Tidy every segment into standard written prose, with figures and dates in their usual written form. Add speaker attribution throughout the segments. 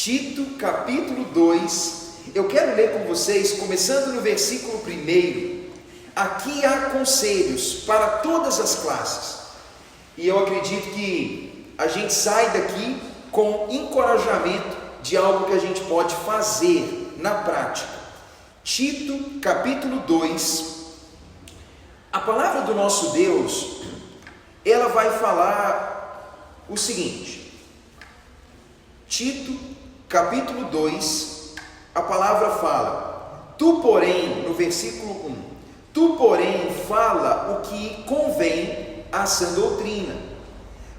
Speaker 1: Tito, capítulo 2, eu quero ler com vocês, começando no versículo 1. Aqui há conselhos para todas as classes, e eu acredito que a gente sai daqui com encorajamento de algo que a gente pode fazer na prática. Tito, capítulo 2, a palavra do nosso Deus, ela vai falar o seguinte: Tito, capítulo 2, a palavra fala: tu, porém, no versículo 1, tu, porém, fala o que convém à sã doutrina.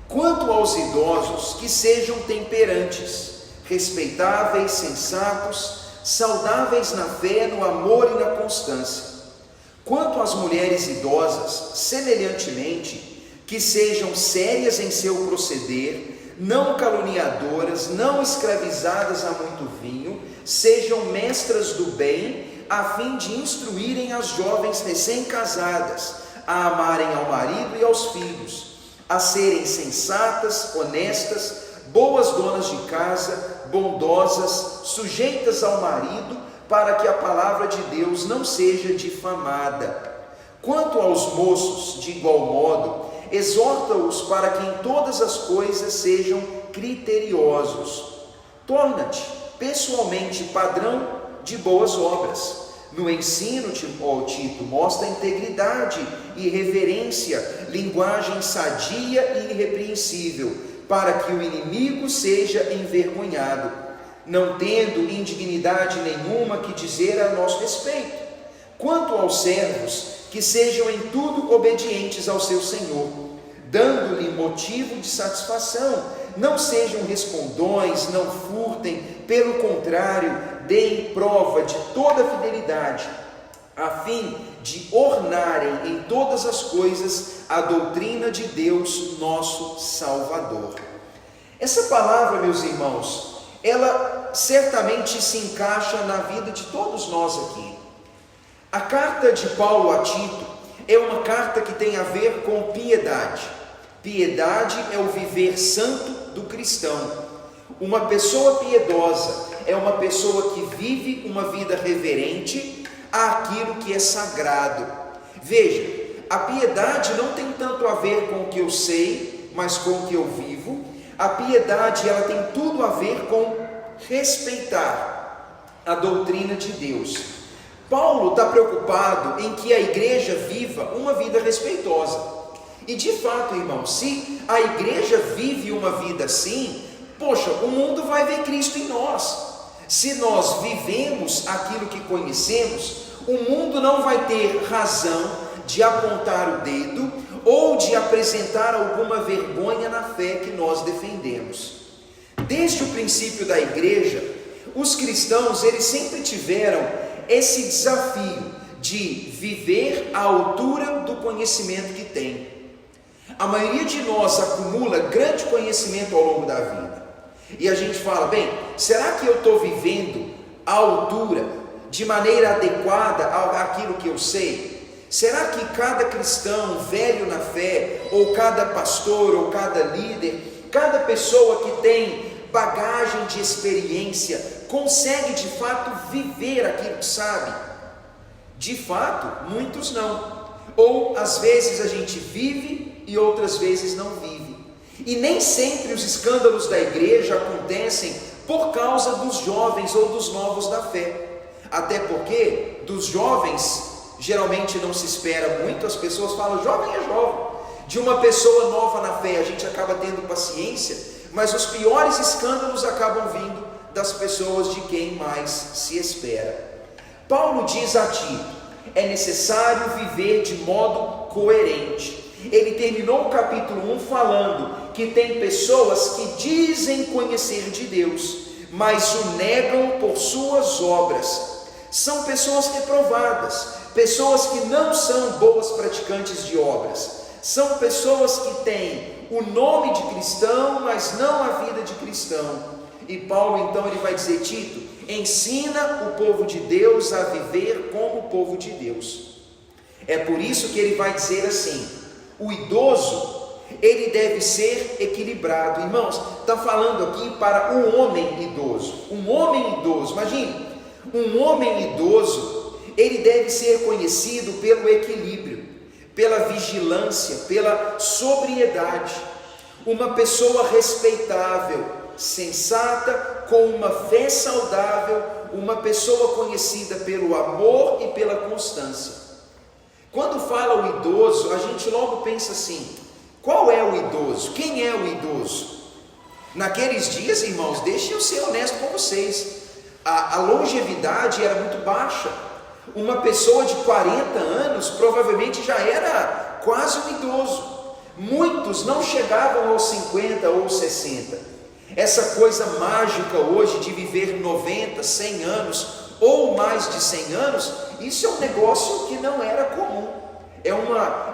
Speaker 1: Quanto aos idosos, que sejam temperantes, respeitáveis, sensatos, saudáveis na fé, no amor e na constância. Quanto às mulheres idosas, semelhantemente, que sejam sérias em seu proceder, não caluniadoras, não escravizadas a muito vinho, sejam mestras do bem, a fim de instruírem as jovens recém-casadas, a amarem ao marido e aos filhos, a serem sensatas, honestas, boas donas de casa, bondosas, sujeitas ao marido, para que a palavra de Deus não seja difamada. Quanto aos moços, de igual modo, exorta-os para que em todas as coisas sejam criteriosos. Torna-te pessoalmente padrão de boas obras. No ensino, ó Tito, mostra integridade e reverência, linguagem sadia e irrepreensível, para que o inimigo seja envergonhado, não tendo indignidade nenhuma que dizer a nosso respeito. Quanto aos servos, que sejam em tudo obedientes ao seu Senhor, dando-lhe motivo de satisfação, não sejam respondões, não furtem, pelo contrário, deem prova de toda fidelidade, a fim de ornarem em todas as coisas a doutrina de Deus, nosso Salvador. Essa palavra, meus irmãos, ela certamente se encaixa na vida de todos nós aqui. A carta de Paulo a Tito é uma carta que tem a ver com piedade. Piedade é o viver santo do cristão. Uma pessoa piedosa é uma pessoa que vive uma vida reverente àquilo que é sagrado. Veja, a piedade não tem tanto a ver com o que eu sei, mas com o que eu vivo. A piedade, ela tem tudo a ver com respeitar a doutrina de Deus. Paulo está preocupado em que a igreja viva uma vida respeitosa. E de fato, irmão, se a igreja vive uma vida assim, poxa, o mundo vai ver Cristo em nós. Se nós vivemos aquilo que conhecemos, o mundo não vai ter razão de apontar o dedo ou de apresentar alguma vergonha na fé que nós defendemos. Desde o princípio da igreja, os cristãos, eles sempre tiveram esse desafio de viver à altura do conhecimento que tem. A maioria de nós acumula grande conhecimento ao longo da vida. E a gente fala, bem, será que eu estou vivendo à altura, de maneira adequada àquilo que eu sei? Será que cada cristão velho na fé, ou cada pastor, ou cada líder, cada pessoa que tem bagagem de experiência, consegue de fato viver aquilo que sabe? De fato, muitos não. Ou às vezes a gente vive e outras vezes não vive. E nem sempre os escândalos da igreja acontecem por causa dos jovens ou dos novos da fé. Até porque dos jovens geralmente não se espera muito. As pessoas falam, jovem é jovem. De uma pessoa nova na fé a gente acaba tendo paciência, mas os piores escândalos acabam vindo das pessoas de quem mais se espera. Paulo diz a Tito, é necessário viver de modo coerente. Ele terminou o capítulo 1 falando que tem pessoas que dizem conhecer de Deus, mas o negam por suas obras. São pessoas reprovadas, pessoas que não são boas praticantes de obras. São pessoas que têm o nome de cristão, mas não a vida de cristão. E Paulo então ele vai dizer, Tito, ensina o povo de Deus a viver como o povo de Deus. É por isso que ele vai dizer assim, o idoso ele deve ser equilibrado. Irmãos, está falando aqui para um homem idoso. Um homem idoso, imagine, um homem idoso, ele deve ser conhecido pelo equilíbrio, pela vigilância, pela sobriedade. Uma pessoa respeitável, sensata, com uma fé saudável, uma pessoa conhecida pelo amor e pela constância. Quando fala o idoso, a gente logo pensa assim: qual é o idoso? Quem é o idoso? Naqueles dias, irmãos, deixe eu ser honesto com vocês, a longevidade era muito baixa. Uma pessoa de 40 anos provavelmente já era quase um idoso. Muitos não chegavam aos 50 ou 60. Essa coisa mágica hoje de viver 90, 100 anos ou mais de 100 anos, isso é um negócio que não era comum.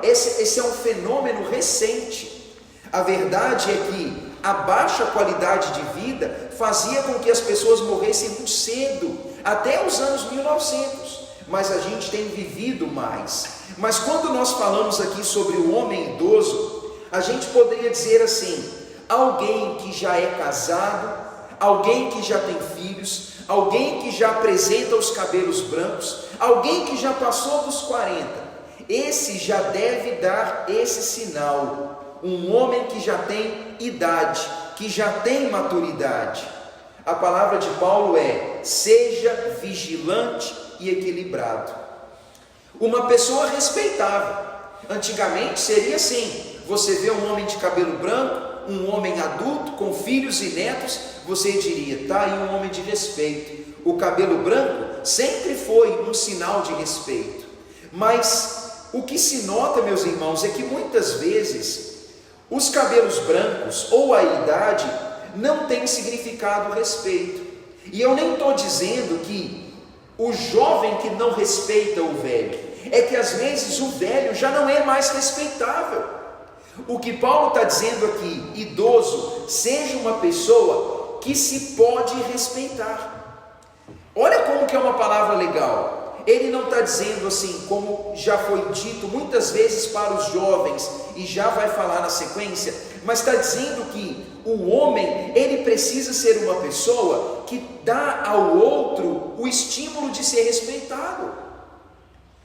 Speaker 1: Esse é um fenômeno recente. A verdade é que a baixa qualidade de vida fazia com que as pessoas morressem muito cedo, até os anos 1900. Mas a gente tem vivido mais. Mas quando nós falamos aqui sobre o homem idoso, a gente poderia dizer assim: alguém que já é casado, alguém que já tem filhos, alguém que já apresenta os cabelos brancos, alguém que já passou dos 40, esse já deve dar esse sinal. Um homem que já tem idade, que já tem maturidade. A palavra de Paulo é: seja vigilante e equilibrado. Uma pessoa respeitável. Antigamente seria assim: você vê um homem de cabelo branco, um homem adulto com filhos e netos, você diria: está aí um homem de respeito. O cabelo branco sempre foi um sinal de respeito. Mas o que se nota, meus irmãos, é que muitas vezes os cabelos brancos ou a idade não tem significado respeito. E eu nem estou dizendo que o jovem que não respeita o velho, é que às vezes o velho já não é mais respeitável. O que Paulo está dizendo aqui: idoso, seja uma pessoa que se pode respeitar. Olha como que é uma palavra legal. Ele não está dizendo assim, como já foi dito muitas vezes para os jovens, e já vai falar na sequência, mas está dizendo que o homem, ele precisa ser uma pessoa que dá ao outro o estímulo de ser respeitado.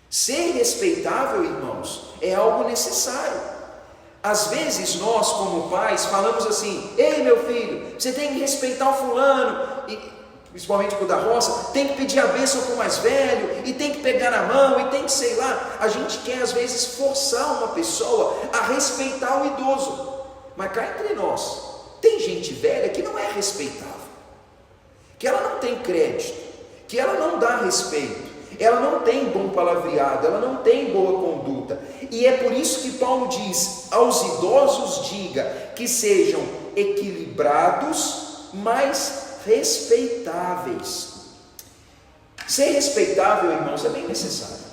Speaker 1: Ser respeitável, irmãos, é algo necessário. Às vezes nós, como pais, falamos assim: ei, meu filho, você tem que respeitar o fulano, e principalmente o da roça, tem que pedir a bênção para o mais velho, e tem que pegar na mão, e tem que, sei lá. A gente quer às vezes forçar uma pessoa a respeitar o idoso. Mas cá entre nós, tem gente velha que não é respeitável, que ela não tem crédito, que ela não dá respeito, ela não tem bom palavreado, ela não tem boa conduta. E é por isso que Paulo diz: aos idosos diga que sejam equilibrados, mas respeitáveis. Ser respeitável, irmãos, é bem necessário.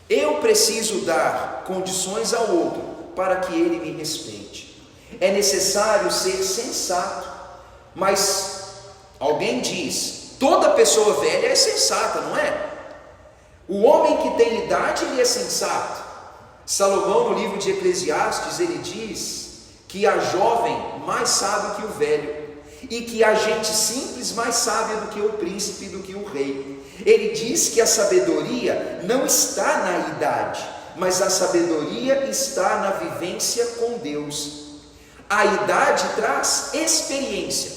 Speaker 1: Eu preciso dar condições ao outro para que ele me respeite. É necessário ser sensato. Mas alguém diz: toda pessoa velha é sensata, não é? O homem que tem idade, ele é sensato. Salomão, no livro de Eclesiastes, ele diz que a jovem mais sábio que o velho, e que a gente simples mais sábia do que o príncipe, do que o rei. Ele diz que a sabedoria não está na idade, mas a sabedoria está na vivência com Deus. A idade traz experiência,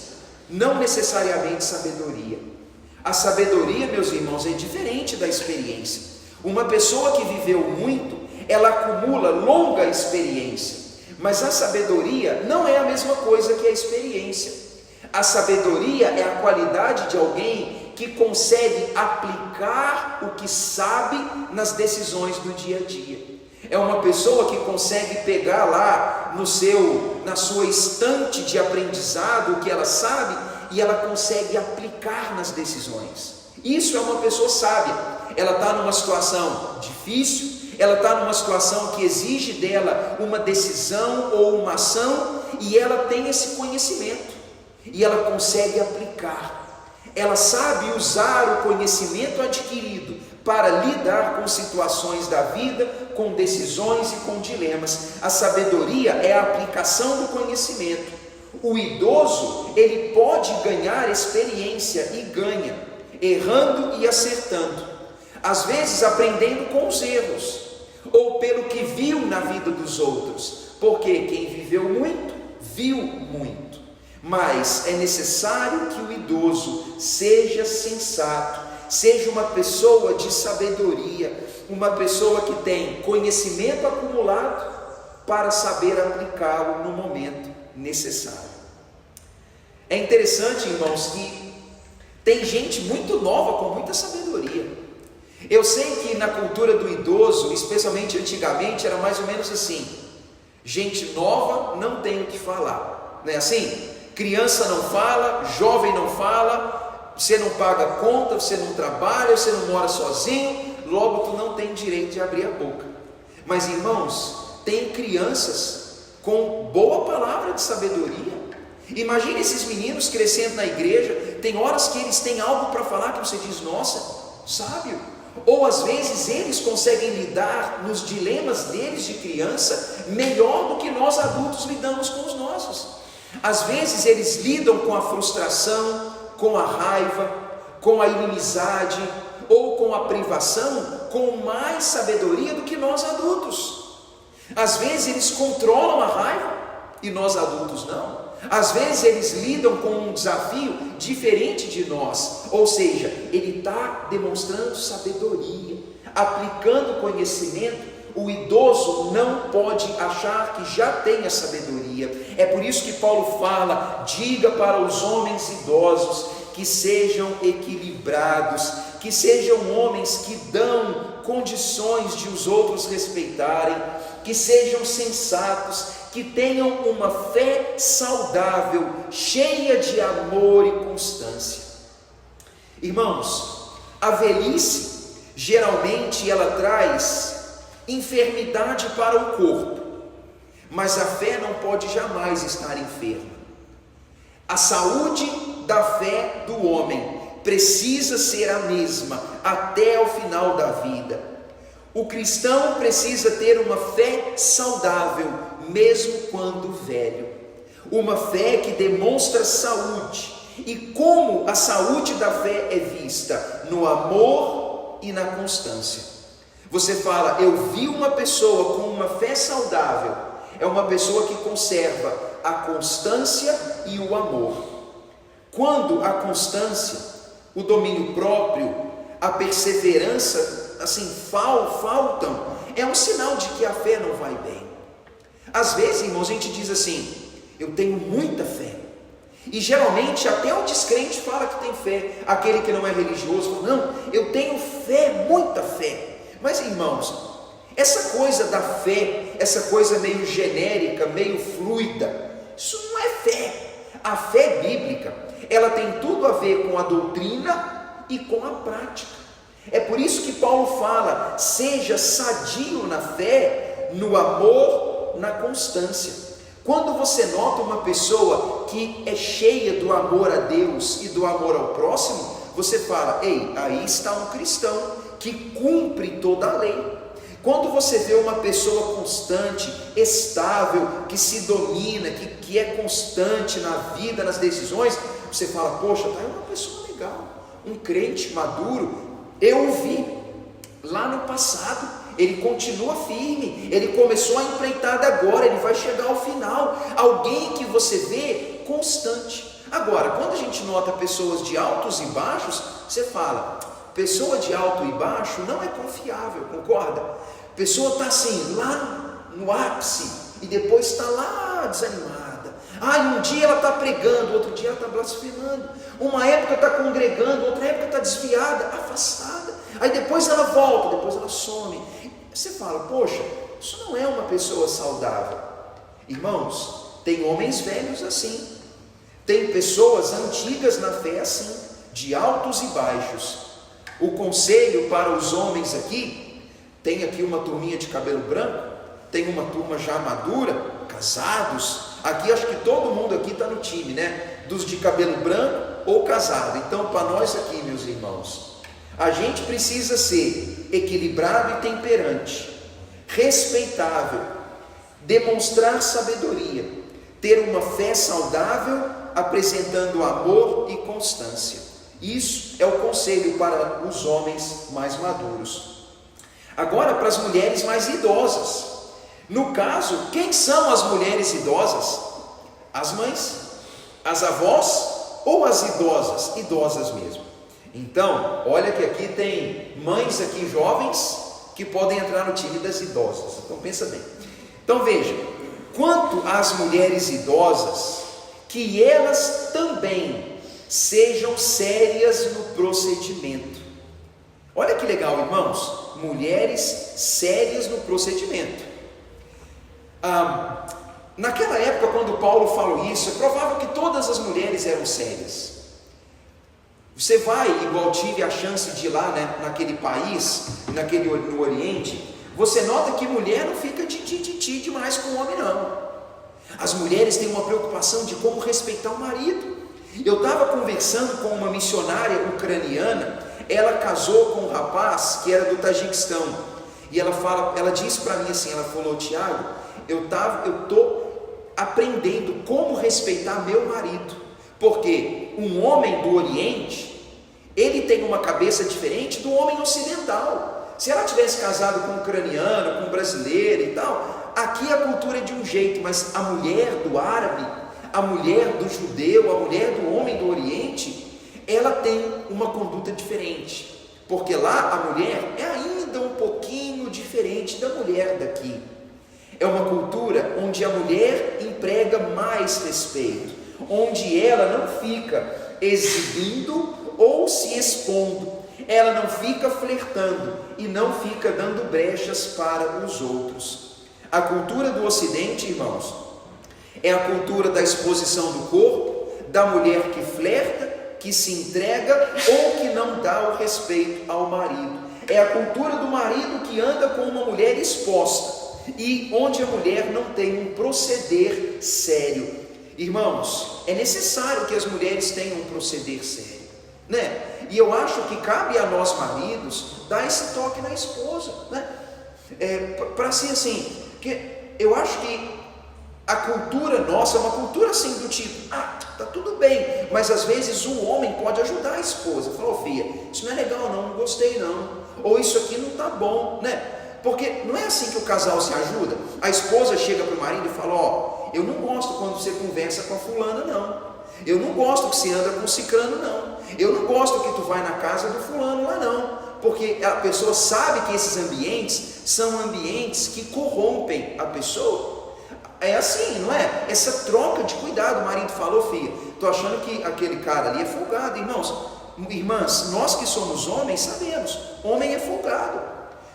Speaker 1: não necessariamente sabedoria. A sabedoria, meus irmãos, é diferente da experiência. Uma pessoa que viveu muito, ela acumula longa experiência, mas a sabedoria não é a mesma coisa que a experiência. A sabedoria é a qualidade de alguém que consegue aplicar o que sabe nas decisões do dia a dia. É uma pessoa que consegue pegar lá na sua estante de aprendizado o que ela sabe, e ela consegue aplicar nas decisões. Isso é uma pessoa sábia. Ela está numa situação difícil, ela está numa situação que exige dela uma decisão ou uma ação, e ela tem esse conhecimento, e ela consegue aplicar. Ela sabe usar o conhecimento adquirido para lidar com situações da vida com decisões e com dilemas. A sabedoria é a aplicação do conhecimento. O idoso, ele pode ganhar experiência e ganha, errando e acertando, às vezes aprendendo com os erros, ou pelo que viu na vida dos outros, porque quem viveu muito, viu muito. Mas é necessário que o idoso seja sensato, seja uma pessoa de sabedoria, uma pessoa que tem conhecimento acumulado para saber aplicá-lo no momento necessário. É interessante, irmãos, que tem gente muito nova com muita sabedoria. Eu sei que na cultura do idoso, especialmente antigamente, era mais ou menos assim: gente nova não tem o que falar, não é assim? Criança não fala, jovem não fala, você não paga conta, você não trabalha, você não mora sozinho, logo tu não tem direito de abrir a boca. Mas irmãos, tem crianças com boa palavra de sabedoria. Imagine esses meninos crescendo na igreja, tem horas que eles têm algo para falar que você diz, nossa, sábio. Ou às vezes eles conseguem lidar nos dilemas deles de criança melhor do que nós adultos lidamos com os nossos. Às vezes eles lidam com a frustração, com a raiva, com a inimizade ou com a privação com mais sabedoria do que nós adultos. Às vezes eles controlam a raiva e nós adultos não. Às vezes eles lidam com um desafio diferente de nós, ou seja, ele está demonstrando sabedoria, aplicando conhecimento. O idoso não pode achar que já tem a sabedoria. É por isso que Paulo fala: diga para os homens idosos que sejam equilibrados, que sejam homens que dão condições de os outros respeitarem, que sejam sensatos, que tenham uma fé saudável, cheia de amor e constância. Irmãos, a velhice geralmente ela traz enfermidade para o corpo, mas a fé não pode jamais estar enferma. A saúde da fé do homem precisa ser a mesma até o final da vida. O cristão precisa ter uma fé saudável, mesmo quando velho. Uma fé que demonstra saúde. E como a saúde da fé é vista? No amor e na constância. Você fala, eu vi uma pessoa com uma fé saudável. É uma pessoa que conserva a constância e o amor. Quando a constância, o domínio próprio, a perseverança, assim, faltam, é um sinal de que a fé não vai bem. Às vezes, irmãos, a gente diz assim, eu tenho muita fé. E geralmente até o descrente fala que tem fé. Aquele que não é religioso fala, não, eu tenho fé, muita fé. Mas irmãos, essa coisa da fé, essa coisa meio genérica, meio fluida, isso não é fé. A fé bíblica, ela tem tudo a ver com a doutrina e com a prática. É por isso que Paulo fala, seja sadio na fé, no amor, na constância. Quando você nota uma pessoa que é cheia do amor a Deus e do amor ao próximo, você fala, ei, aí está um cristão que cumpre toda a lei. Quando você vê uma pessoa constante, estável, que se domina, que é constante na vida, nas decisões, você fala, poxa, tá, é uma pessoa legal, um crente maduro. Eu o vi lá no passado, ele continua firme, ele começou a empreitada agora, ele vai chegar ao final. Alguém que você vê constante. Agora, quando a gente nota pessoas de altos e baixos, você fala, pessoa de alto e baixo não é confiável, concorda? A pessoa está assim, lá no ápice, e depois está lá desanimada. Um dia ela está pregando, outro dia ela está blasfemando. Uma época está congregando, outra época está desviada, afastada. Aí depois ela volta, depois ela some. Você fala, poxa, isso não é uma pessoa saudável. Irmãos, tem homens velhos assim. Tem pessoas antigas na fé assim, de altos e baixos. O conselho para os homens aqui, tem aqui uma turminha de cabelo branco, tem uma turma já madura, casados. Aqui acho que todo mundo aqui está no time, né? Dos de cabelo branco ou casado. Então, para nós aqui, meus irmãos, a gente precisa ser equilibrado e temperante. respeitável, demonstrar sabedoria, ter uma fé saudável, apresentando amor e constância. Isso é o conselho para os homens mais maduros. Agora, para as mulheres mais idosas. No caso, quem são as mulheres idosas? As mães, as avós ou as idosas? Idosas mesmo. Então, olha que aqui tem mães aqui jovens que podem entrar no time das idosas. Então pensa bem. Então veja, quanto às mulheres idosas, que elas também sejam sérias no procedimento. Olha que legal, irmãos, mulheres sérias no procedimento. Naquela época, quando Paulo falou isso, é provável que todas as mulheres eram sérias. Você vai, igual tive a chance de ir lá, né, naquele país, no Oriente, você nota que mulher não fica titi demais com o homem, não. As mulheres têm uma preocupação de como respeitar o marido. Eu estava conversando com uma missionária ucraniana, ela casou com um rapaz que era do Tajiquistão, e ela disse para mim assim, ela falou: Tiago, eu estou aprendendo como respeitar meu marido, porque um homem do Oriente, ele tem uma cabeça diferente do homem ocidental. Se ela tivesse casado com um ucraniano, com um brasileiro e tal, aqui a cultura é de um jeito, mas a mulher do árabe, a mulher do judeu, a mulher do homem do Oriente, ela tem uma conduta diferente, porque lá a mulher é ainda um pouquinho diferente da mulher daqui. É uma cultura onde a mulher emprega mais respeito, onde ela não fica exibindo ou se expondo, ela não fica flertando e não fica dando brechas para os outros. A cultura do Ocidente, irmãos, é a cultura da exposição do corpo, da mulher que flerta, que se entrega ou que não dá o respeito ao marido. É a cultura do marido que anda com uma mulher exposta e onde a mulher não tem um proceder sério. Irmãos, é necessário que as mulheres tenham um proceder sério, né? E eu acho que cabe a nós maridos dar esse toque na esposa, né? Para ser assim, que eu acho que a cultura nossa é uma cultura assim do tipo, tá tudo bem, mas às vezes o homem pode ajudar a esposa, falou: filha, isso não é legal não gostei não, ou isso aqui não tá bom, né? Porque não é assim que o casal se ajuda. A esposa chega para o marido e fala: eu não gosto quando você conversa com a fulana não, eu não gosto que você anda com o cicrano não, eu não gosto que tu vai na casa do fulano lá não, porque a pessoa sabe que esses ambientes são ambientes que corrompem a pessoa. É assim, não é? Essa troca de cuidado. O marido falou: filha, tô achando que aquele cara ali é folgado. Irmãs, nós que somos homens sabemos, homem é folgado.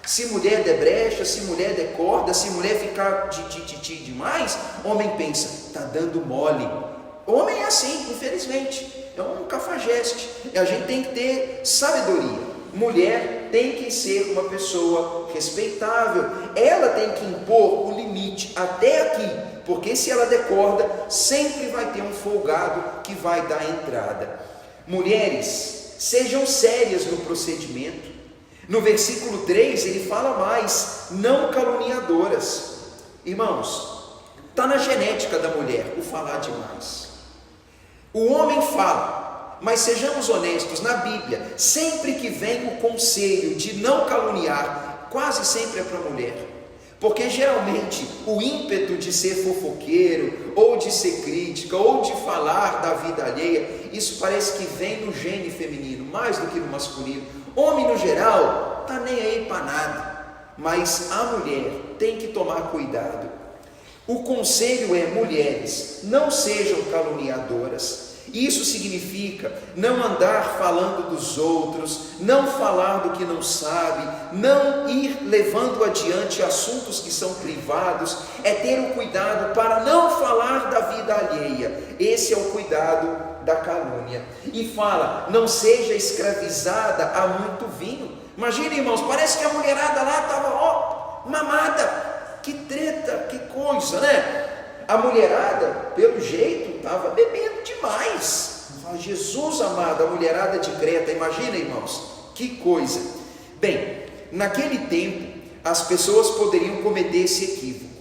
Speaker 1: Se mulher der brecha, se mulher der corda, se mulher ficar de demais, homem pensa, tá dando mole. Homem é assim, infelizmente, é um cafajeste. A gente tem que ter sabedoria. Mulher tem que ser uma pessoa respeitável, ela tem que impor o limite até aqui, porque se ela der corda, sempre vai ter um folgado que vai dar entrada. Mulheres, sejam sérias no procedimento. No versículo 3 ele fala mais: não caluniadoras. Irmãos, está na genética da mulher o falar demais. O homem fala, mas sejamos honestos, na Bíblia, sempre que vem o conselho de não caluniar, quase sempre é para a mulher, porque geralmente o ímpeto de ser fofoqueiro, ou de ser crítica, ou de falar da vida alheia, isso parece que vem no gene feminino, mais do que no masculino. Homem no geral, está nem aí para nada, mas a mulher tem que tomar cuidado. O conselho é: mulheres, não sejam caluniadoras. Isso significa não andar falando dos outros, não falar do que não sabe, não ir levando adiante assuntos que são privados, é ter o cuidado para não falar da vida alheia. Esse é o cuidado da calúnia. E fala: não seja escravizada a muito vinho. Imagina, irmãos, parece que a mulherada lá estava mamada. Que treta, que coisa, né? A mulherada, pelo jeito, estava bebendo demais. Jesus amado, a mulherada de Creta, imagina, irmãos, que coisa. Bem, naquele tempo, as pessoas poderiam cometer esse equívoco.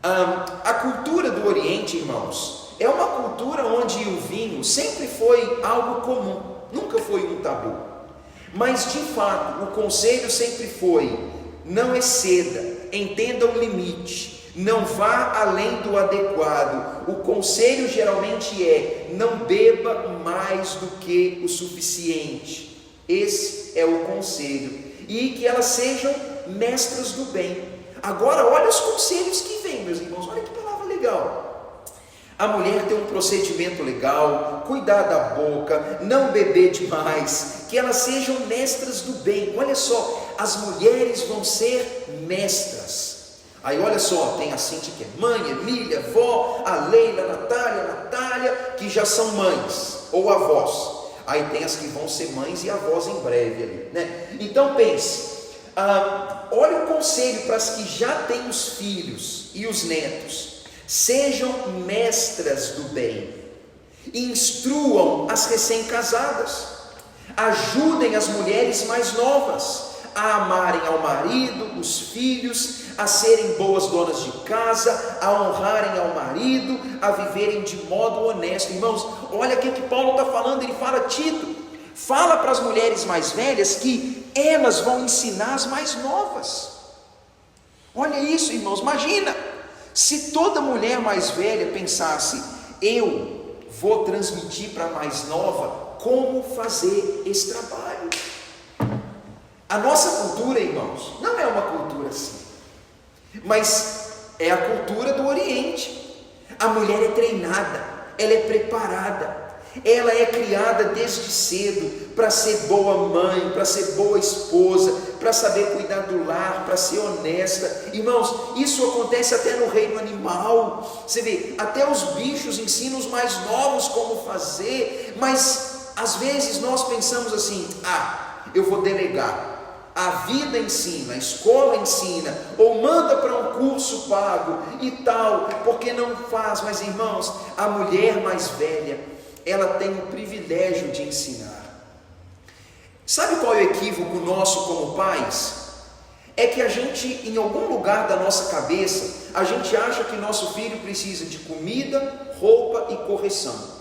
Speaker 1: A cultura do Oriente, irmãos, é uma cultura onde o vinho sempre foi algo comum, nunca foi um tabu. Mas de fato, o conselho sempre foi: não exceda, entenda o limite, não vá além do adequado. O conselho geralmente é: não beba mais do que o suficiente. Esse é o conselho. E que elas sejam mestras do bem. Agora olha os conselhos que vêm, meus irmãos, olha que palavra legal. A mulher tem um procedimento legal, cuidar da boca, não beber demais, que elas sejam mestras do bem. Olha só, as mulheres vão ser mestras. Aí olha só, tem a Cíntia que é mãe, Emília, vó, a Leila, a Natália, que já são mães ou avós. Aí tem as que vão ser mães e avós em breve ali, né? Então pense, olha o conselho para as que já têm os filhos e os netos: sejam mestras do bem, instruam as recém-casadas, ajudem as mulheres mais novas a amarem ao marido, os filhos, a serem boas donas de casa, a honrarem ao marido, a viverem de modo honesto. Irmãos, olha o que Paulo está falando. Ele fala: Tito, fala para as mulheres mais velhas que elas vão ensinar as mais novas. Olha isso, irmãos, imagina se toda mulher mais velha pensasse: eu vou transmitir para a mais nova como fazer esse trabalho. A nossa cultura, irmãos, não é uma cultura assim, mas é a cultura do Oriente. A mulher é treinada, ela é preparada, ela é criada desde cedo para ser boa mãe, para ser boa esposa, para saber cuidar do lar, para ser honesta. Irmãos, isso acontece até no reino animal. Você vê, até os bichos ensinam os mais novos como fazer, mas às vezes nós pensamos assim: eu vou delegar. A vida ensina, a escola ensina, ou manda para um curso pago e tal, porque não faz. Mas irmãos, a mulher mais velha, ela tem o privilégio de ensinar. Sabe qual é o equívoco nosso como pais? É que a gente, em algum lugar da nossa cabeça, a gente acha que nosso filho precisa de comida, roupa e correção.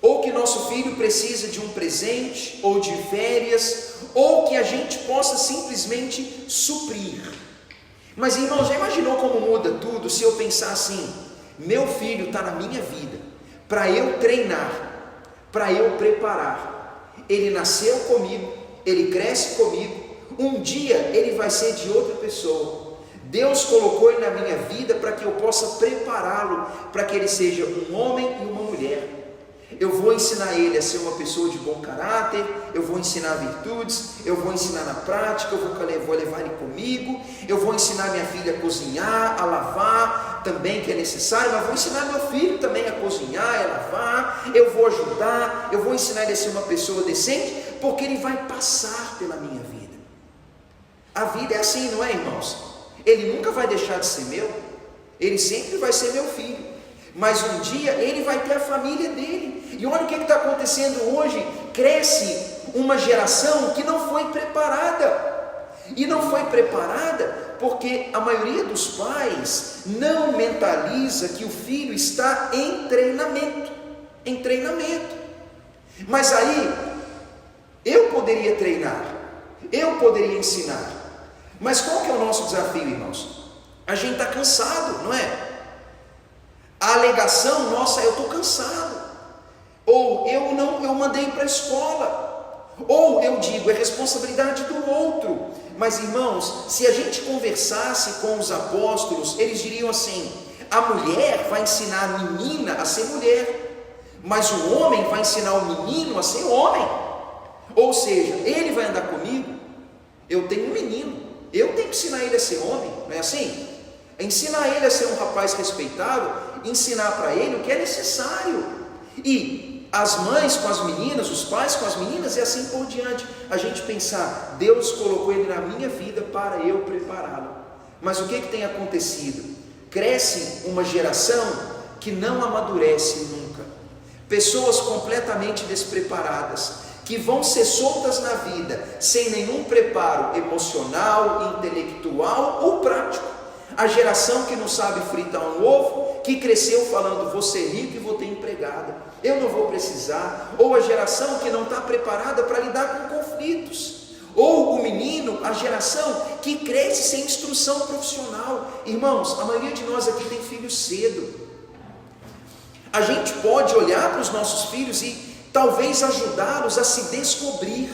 Speaker 1: Ou que nosso filho precisa de um presente, ou de férias, ou que a gente possa simplesmente suprir. Mas irmão, já imaginou como muda tudo se eu pensar assim: meu filho está na minha vida para eu treinar, para eu preparar. Ele nasceu comigo, ele cresce comigo, um dia ele vai ser de outra pessoa. Deus colocou ele na minha vida para que eu possa prepará-lo, para que ele seja um homem e uma mulher. Eu vou ensinar ele a ser uma pessoa de bom caráter, eu vou ensinar virtudes, eu vou ensinar na prática, eu vou levar ele comigo, eu vou ensinar minha filha a cozinhar, a lavar, também que é necessário, mas vou ensinar meu filho também a cozinhar, a lavar, eu vou ajudar, eu vou ensinar ele a ser uma pessoa decente, porque ele vai passar pela minha vida. A vida é assim, não é, irmãos? Ele nunca vai deixar de ser meu, ele sempre vai ser meu filho. Mas um dia ele vai ter a família dele. E olha o que está acontecendo hoje. Cresce uma geração que não foi preparada. E não foi preparada porque a maioria dos pais não mentaliza que o filho está em treinamento. Em treinamento. Mas aí, eu poderia treinar, eu poderia ensinar. Mas qual que é o nosso desafio, irmãos? A gente está cansado, não é? A alegação nossa: eu estou cansado, ou eu mandei para a escola, ou eu digo, é responsabilidade do outro. Mas irmãos, se a gente conversasse com os apóstolos, eles diriam assim: a mulher vai ensinar a menina a ser mulher, mas o homem vai ensinar o menino a ser homem. Ou seja, ele vai andar comigo, eu tenho um menino, eu tenho que ensinar ele a ser homem, não é assim? Ensinar ele a ser um rapaz respeitado, ensinar para ele o que é necessário. E as mães com as meninas, os pais com as meninas e assim por diante. A gente pensar: Deus colocou ele na minha vida para eu prepará-lo. Mas o que tem acontecido? Cresce uma geração que não amadurece nunca. Pessoas completamente despreparadas, que vão ser soltas na vida sem nenhum preparo emocional, intelectual ou prático. A geração que não sabe fritar um ovo, que cresceu falando vou ser rico e vou ter empregada, eu não vou precisar. Ou a geração que não está preparada para lidar com conflitos. Ou o menino, a geração que cresce sem instrução profissional. Irmãos, a maioria de nós aqui tem filhos cedo. A gente pode olhar para os nossos filhos e talvez ajudá-los a se descobrir.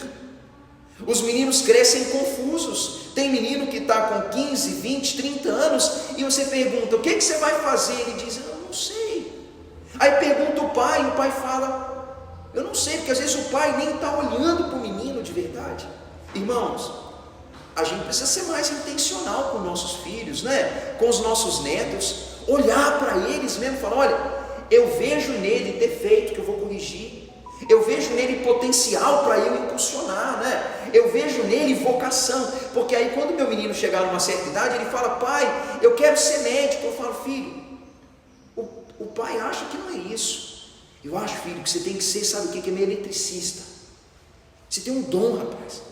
Speaker 1: Os meninos crescem confusos. Tem menino que está com 15, 20, 30 anos e você pergunta, o que você vai fazer? Ele diz, eu não sei. Aí pergunta o pai fala, eu não sei, porque às vezes o pai nem está olhando para o menino de verdade. Irmãos, a gente precisa ser mais intencional com nossos filhos, né? Com os nossos netos, olhar para eles mesmo e falar, olha, eu vejo nele defeito que eu vou corrigir, eu vejo nele potencial para eu impulsionar, né? Eu vejo nele vocação, porque aí quando meu menino chegar numa certa idade, ele fala, pai, eu quero ser médico. Eu falo, filho, o pai acha que não é isso. Eu acho, filho, que você tem que ser, sabe o que é meio eletricista. Você tem um dom, rapaz,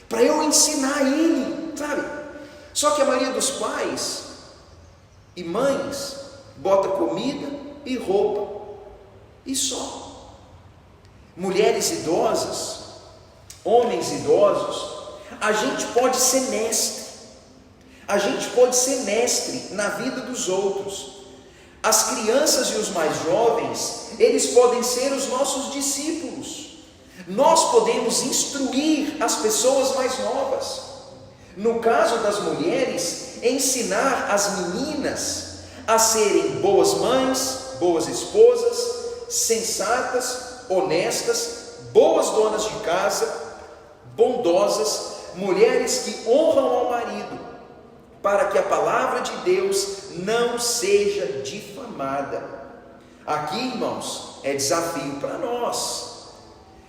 Speaker 1: para eu ensinar ele, sabe? Só que a maioria dos pais e mães bota comida e roupa e só. Mulheres idosas, homens idosos, a gente pode ser mestre, a gente pode ser mestre na vida dos outros. As crianças e os mais jovens, eles podem ser os nossos discípulos. Nós podemos instruir as pessoas mais novas. No caso das mulheres, ensinar as meninas a serem boas mães, boas esposas, sensatas, honestas, boas donas de casa, bondosas, mulheres que honram ao marido, para que a palavra de Deus não seja difamada. Aqui, irmãos, é desafio para nós.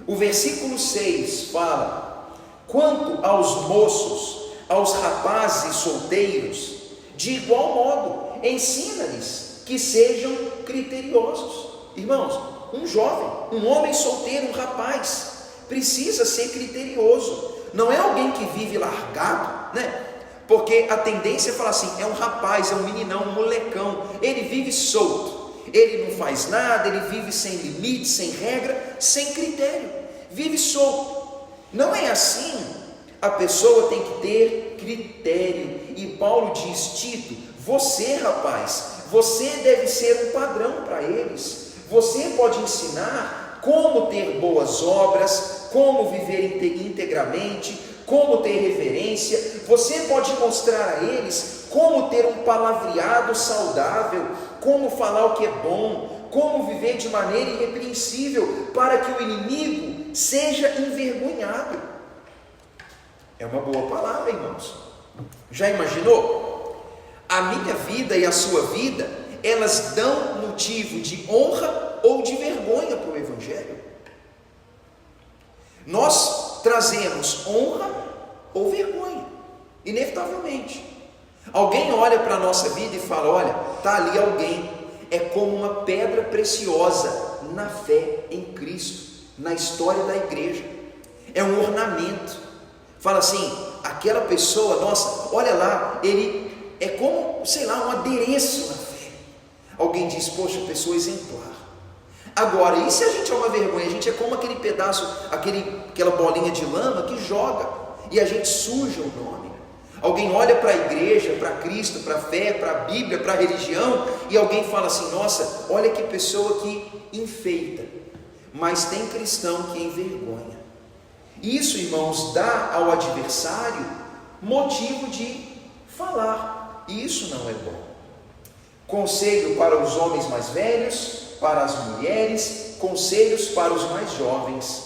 Speaker 1: O versículo 6 fala, quanto aos moços, aos rapazes solteiros, de igual modo, ensina-lhes que sejam criteriosos. Irmãos, um jovem, um homem solteiro, um rapaz, precisa ser criterioso. Não é alguém que vive largado, né? Porque a tendência é falar assim, é um rapaz, é um meninão, um molecão, ele vive solto. Ele não faz nada, ele vive sem limite, sem regra, sem critério, vive solto. Não é assim. A pessoa tem que ter critério. E Paulo diz, Tito, você, rapaz, você deve ser um padrão para eles. Você pode ensinar como ter boas obras, como viver integramente, como ter reverência. Você pode mostrar a eles como ter um palavreado saudável, como falar o que é bom, como viver de maneira irrepreensível, para que o inimigo seja envergonhado. É uma boa palavra, irmãos. Já imaginou? A minha vida e a sua vida, elas dão motivo de honra ou de vergonha para o Evangelho. Nós trazemos honra ou vergonha, inevitavelmente. Alguém olha para a nossa vida e fala, olha, está ali alguém, é como uma pedra preciosa na fé em Cristo, na história da igreja, é um ornamento. Fala assim, aquela pessoa, nossa, olha lá, ele é como, sei lá, um adereço na fé. Alguém diz, poxa, pessoa exemplar. Agora, e se a gente é uma vergonha? A gente é como aquele pedaço, aquela bolinha de lama que joga e a gente suja o nome. Alguém olha para a igreja, para Cristo, para a fé, para a Bíblia, para a religião, e alguém fala assim, nossa, olha que pessoa que enfeita, mas tem cristão que envergonha. Isso, irmãos, dá ao adversário motivo de falar, e isso não é bom. Conselho para os homens mais velhos, para as mulheres, conselhos para os mais jovens.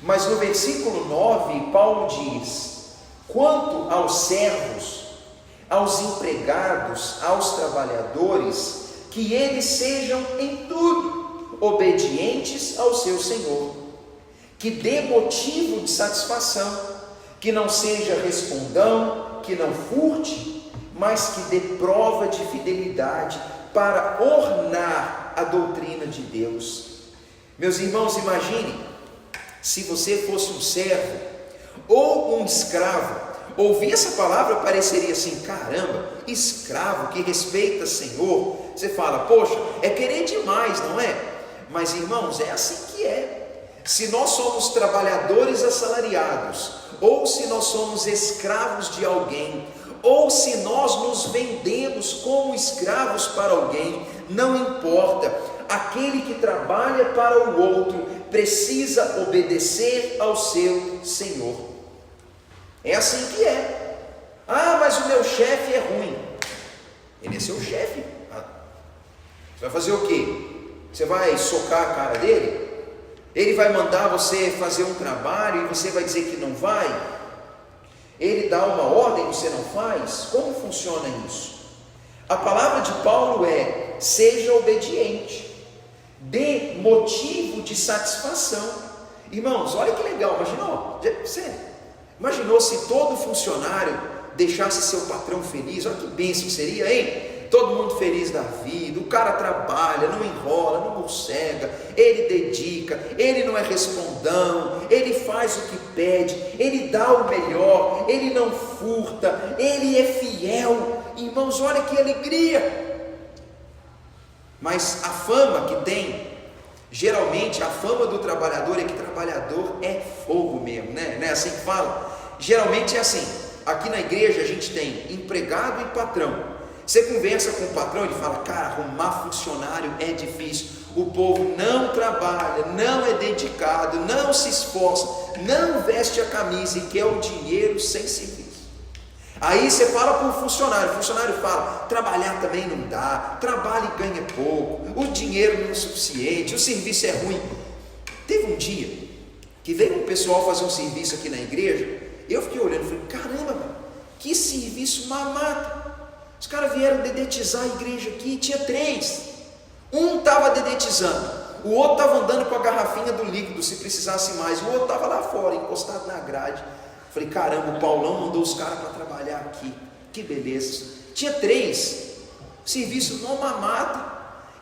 Speaker 1: Mas no versículo 9, Paulo diz, quanto aos servos, aos empregados, aos trabalhadores, que eles sejam em tudo obedientes ao seu Senhor, que dê motivo de satisfação, que não seja respondão, que não furte, mas que dê prova de fidelidade para ornar a doutrina de Deus. Meus irmãos, imagine Se você fosse um servo ou um escravo, ouvir essa palavra pareceria assim: caramba, escravo que respeita Senhor. Você fala, poxa, é querer demais, não é? Mas irmãos, é assim que é. Se nós somos trabalhadores assalariados, ou se nós somos escravos de alguém, ou se nós nos vendemos como escravos para alguém, não importa, aquele que trabalha para o outro precisa obedecer ao seu Senhor. É assim que é. Ah, mas o meu chefe é ruim. Ele é seu chefe. Você vai fazer o quê? Você vai socar a cara dele? Ele vai mandar você fazer um trabalho e você vai dizer que não vai? Ele dá uma ordem e você não faz? Como funciona isso? A palavra de Paulo é: seja obediente, dê motivo de satisfação. Irmãos, olha que legal, imaginou se todo funcionário deixasse seu patrão feliz? Olha que bênção seria, hein? Todo mundo feliz da vida, o cara trabalha, não enrola, não mossega, ele dedica, ele não é respondão, ele faz o que pede, ele dá o melhor, ele não furta, ele é fiel. Irmãos, olha que alegria! Mas a fama que tem, geralmente a fama do trabalhador é que trabalhador é fogo mesmo, né? Não é assim que fala? Geralmente é assim. Aqui na igreja a gente tem empregado e patrão. Você conversa com o patrão, ele fala: cara, arrumar funcionário é difícil, o povo não trabalha, não é dedicado, não se esforça, não veste a camisa e quer o dinheiro sem serviço. Aí você fala para o funcionário fala: trabalhar também não dá, trabalha e ganha pouco, o dinheiro não é suficiente, o serviço é ruim. Teve um dia que veio um pessoal fazer um serviço aqui na igreja, eu fiquei olhando e falei: caramba, mano, que serviço mamado. Os caras vieram dedetizar a igreja aqui, tinha 3. Um estava dedetizando, o outro estava andando com a garrafinha do líquido, se precisasse mais, o outro estava lá fora, encostado na grade. Falei: caramba, o Paulão mandou os caras para trabalhar aqui, que beleza. Tinha 3, serviço não mamado.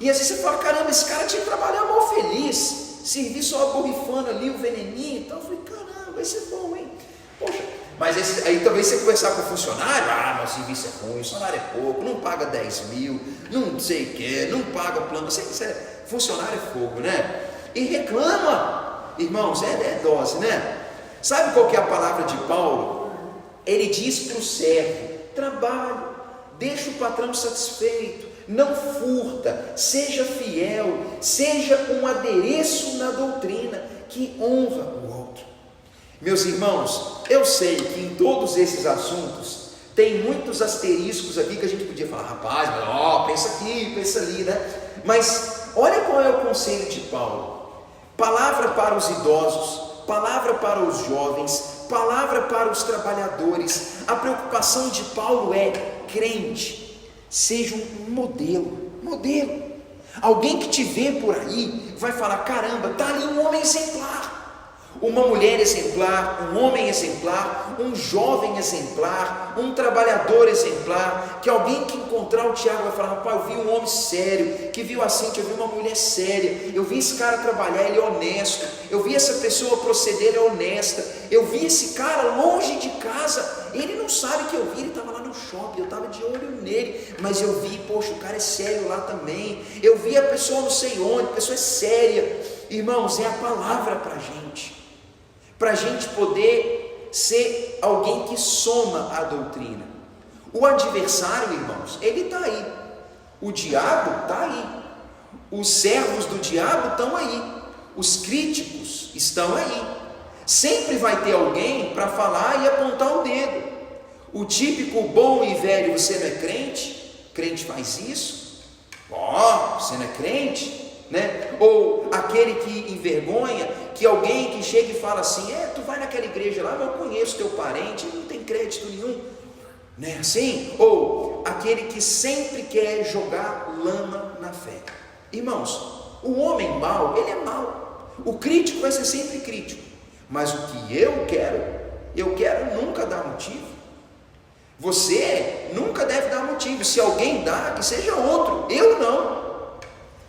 Speaker 1: E às vezes você fala: caramba, esse cara tinha que trabalhar mal feliz, serviço só borrifando ali o veneninho e tal. Eu falei: caramba, vai ser bom, hein? Poxa. Mas aí talvez você conversar com o funcionário: meu serviço é ruim, o salário é pouco, não paga 10 mil, não sei o que, não paga o plano. Funcionário é fogo, né? E reclama. Irmãos, é dose, né? Sabe qual que é a palavra de Paulo? Ele diz para o servo: trabalhe, deixa o patrão satisfeito, não furta, seja fiel, seja um adereço na doutrina que honra o outro. Meus irmãos, eu sei que em todos esses assuntos tem muitos asteriscos aqui que a gente podia falar: rapaz, pensa aqui, pensa ali, né? Mas olha qual é o conselho de Paulo: palavra para os idosos, palavra para os jovens, palavra para os trabalhadores. A preocupação de Paulo é: crente, seja um modelo. Alguém que te vê por aí vai falar: caramba, está ali um homem exemplar, uma mulher exemplar, um homem exemplar, um jovem exemplar, um trabalhador exemplar. Que alguém que encontrar o Tiago vai falar: rapaz, eu vi um homem sério, que viu a Cíntia, eu vi uma mulher séria, eu vi esse cara trabalhar, ele é honesto, eu vi essa pessoa proceder, é honesta, eu vi esse cara longe de casa, ele não sabe que eu vi, ele estava lá no shopping, eu estava de olho nele, mas eu vi, poxa, o cara é sério lá também, eu vi a pessoa não sei onde, a pessoa é séria. Irmãos, é a palavra para a gente poder ser alguém que soma a doutrina. O adversário, irmãos, ele está aí, o diabo está aí, os servos do diabo estão aí, os críticos estão aí. Sempre vai ter alguém para falar e apontar o dedo. O típico bom e velho: você não é crente? Crente faz isso? Você não é crente? Né? Ou aquele que envergonha, que alguém que chega e fala assim: tu vai naquela igreja lá, mas eu conheço teu parente, ele não tem crédito nenhum, né? Assim? Ou aquele que sempre quer jogar lama na fé. Irmãos, o homem mau, ele é mau, o crítico vai ser sempre crítico, mas o que eu quero nunca dar motivo. Você nunca deve dar motivo. Se alguém dá, que seja outro, eu não,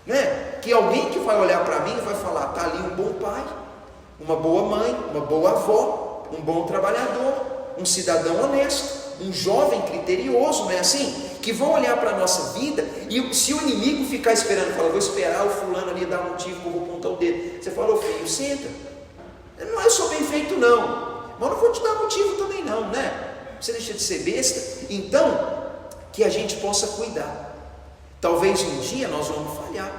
Speaker 1: né? Que alguém que vai olhar para mim e vai falar: está ali um bom pai, uma boa mãe, uma boa avó, um bom trabalhador, um cidadão honesto, um jovem criterioso, não é assim? Que vão olhar para a nossa vida e se o inimigo ficar esperando, fala, vou esperar o fulano ali dar um motivo que eu vou apontar o dedo. Você fala, ô filho, senta. Não, eu sou bem feito não, mas não vou te dar motivo também não, né? Você deixa de ser besta. Então, que a gente possa cuidar. Talvez um dia nós vamos falhar,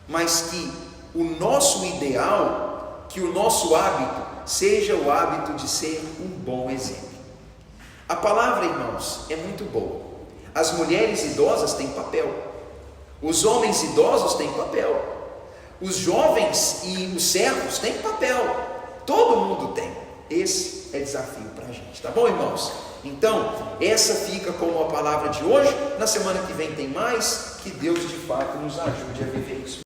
Speaker 1: mas que o nosso ideal, que o nosso hábito seja o hábito de ser um bom exemplo. A palavra, irmãos, é muito boa. As mulheres idosas têm papel, os homens idosos têm papel, os jovens e os servos têm papel, todo mundo tem. Esse é desafio para a gente, tá bom, irmãos? Então, essa fica como a palavra de hoje. Na semana que vem tem mais. Que Deus de fato nos ajude a viver isso.